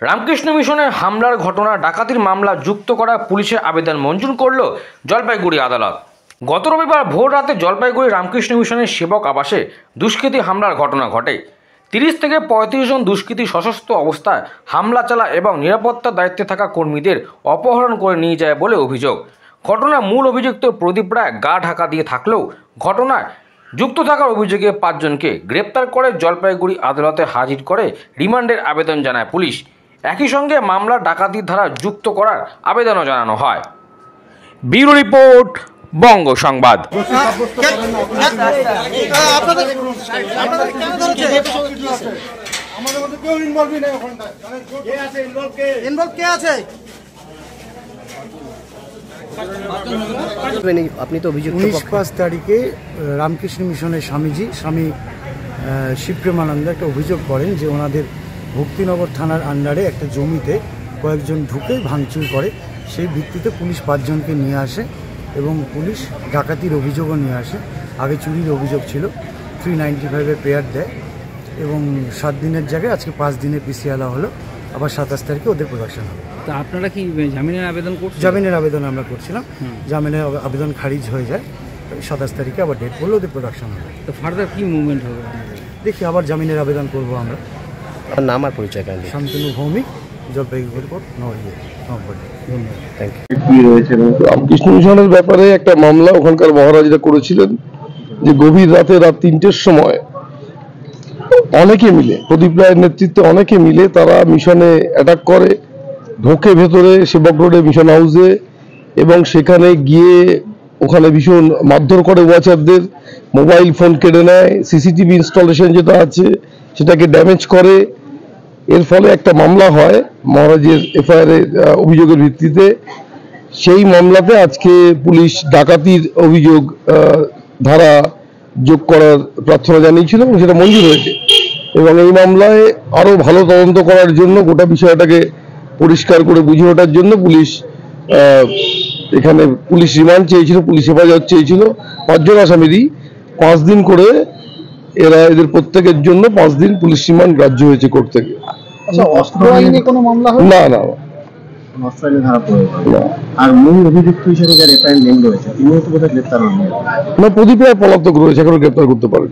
রামকৃষ্ণ মিশনের হামলার ঘটনা ডাকাতির মামলা যুক্ত করা পুলিশের আবেদন মঞ্জুর করল জলপাইগুড়ি আদালত। গত রবিবার ভোর রাতে জলপাইগুড়ি রামকৃষ্ণ মিশনের সেবক আবাসে দুষ্কৃতী হামলার ঘটনা ঘটে। 30 থেকে 35 জন দুষ্কৃতী সশস্ত্র অবস্থায় হামলা চালায় এবং নিরাপত্তার দায়িত্বে থাকা কর্মীদের অপহরণ করে নিয়ে যায় বলে অভিযোগ। ঘটনার মূল অভিযুক্ত প্রদীপ রায় গা ঢাকা দিয়ে থাকলেও ঘটনায় যুক্ত থাকার অভিযোগে 5 জনকে গ্রেপ্তার করে জলপাইগুড়ি আদালতে হাজির করে রিমান্ডের আবেদন জানায় পুলিশ। একই সঙ্গে মামলার ডাকাতির ধারা যুক্ত করার আবেদনও জানানো হয়। ব্যুরো রিপোর্ট, বঙ্গ সংবাদ। আপনি তো অভিযুক্ত 19 তারিখে রামকৃষ্ণ মিশনের স্বামী শিবপ্রেমানন্দ একটা অভিযোগ করেন যে ওনাদের ভক্তিনগর থানার আন্ডারে একটা জমিতে কয়েকজন ঢুকে ভাঙচুর করে। সেই ভিত্তিতে পুলিশ 5 জনকে নিয়ে আসে এবং পুলিশ ডাকাতির অভিযোগও নিয়ে আসে। আগে চুরির অভিযোগ ছিল, 395-এর পেয়ার দেয় এবং 7 দিনের জায়গায় আজকে 5 দিনের পিসিআলা হলো। আবার 27 তারিখে ওদের প্রোডাকশন হবে। তা আপনারা কি জামিনের আবেদন করছেন? জামিনের আবেদন আমরা করছিলাম, জামিনের আবেদন খারিজ হয়ে যায়। 27 তারিখে আবার ডেট বললে ওদের প্রোডাকশন হবে। তো ফার্দার কি মুভমেন্ট হবে? দেখি আবার জামিনের আবেদন করবো আমরা। আপনার নাম আর পরিচয় কেন? শান্তনু ভৌমিক, জলপাইগুড়ি কোর্ট, নবপল্লী। ধন্যবাদ। Thank you. রামকৃষ্ণ মিশনের ব্যাপারে একটা মামলা ওখানকার মহারাজরা করেছিলেন যে গভীর রাতে, রাত 3টের সময় অনেকে মিলে, প্রদীপ রায়ের নেতৃত্বে অনেকে মিলে তারা মিশনে অ্যাটাক করে, ঢোকে ভেতরে সেবক রোডে মিশন হাউসে এবং সেখানে গিয়ে ওখানে ভীষণ মারধর করে ওয়াচারদের, মোবাইল ফোন কেড়ে নেয়, সিসিটিভি ইনস্টলেশন যেটা আছে সেটাকে ড্যামেজ করে। এর ফলে একটা মামলা হয় মহারাজের এফআইআর অভিযোগের ভিত্তিতে। সেই মামলাতে আজকে পুলিশ ডাকাতির অভিযোগ ধারা যোগ করার প্রার্থনা জানিয়েছিল এবং সেটা মঞ্জুর হয়েছে। এবং এই মামলায় আরো ভালো তদন্ত করার জন্য, গোটা বিষয়টাকে পরিষ্কার করে বুঝিয়ে ওঠার জন্য পুলিশ এখানে পুলিশ রিমান্ড চেয়েছিল, পুলিশ হেফাজত চেয়েছিল 5 জন আসামিরই 5 দিন করে। এদের প্রত্যেকের জন্য 5 দিন পুলিশ রিমান্ড গ্রাহ্য হয়েছে কোর্ট থেকে। আচ্ছা, অস্ত্র আইনে কোনো মামলা হয়? না, অস্ত্র আইনে ধারা প্রয়োগ আর মূল অভিযুক্ত হিসেবে যার এফআইআর নেম রয়েছে তিনিও তো বোধহয় গ্রেপ্তার হন না। প্রদীপ রায় পলাতক রয়েছে, এখনো গ্রেপ্তার করতে পারেন।